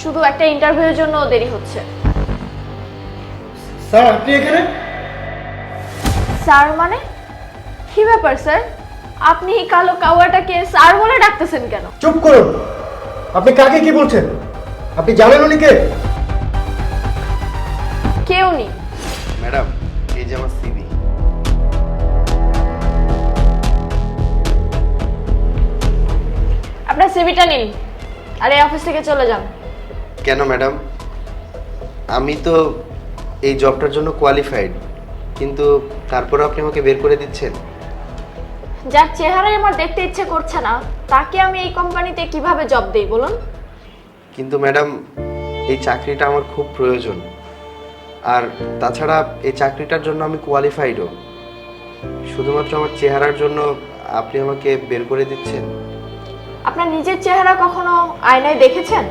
শুধু একটা ইন্টারভিউর জন্য দেরি হচ্ছে। স্যার আপনি এখানে? স্যার মানে কি ব্যাপার স্যার? আপনি এই কালো কাওয়াটাকে স্যার বলে ডাকতেছেন কেন? চুপ করুন। আপনি কাকে কি বলছেন? আপনি জানেন উনি কে? কেউ নেই। ম্যাডাম, এই যে আমার সিভি। আপনার সিভিটা নিন আর এই অফিস থেকে চলে যান। কেন ম্যাডাম? আমি তো এই জবটার জন্য কোয়ালিফাইড, কিন্তু তারপরে আপনি আমাকে বের করে দিচ্ছেন। যার চেহারাই আমার দেখতে ইচ্ছে করছে না তাকে আমি এই কোম্পানিতে কিভাবে জব দেই বলুন? কিন্তু ম্যাডাম, এই চাকরিটা আমার খুব প্রয়োজন, আর তাছাড়া এই চাকরিটার জন্য আমি কোয়ালিফাইডও। শুধুমাত্র আমার চেহারার জন্য আপনি আমাকে বের করে দিচ্ছেন? আপনার নিজের চেহারা কখনো আয়নায় দেখেছেন?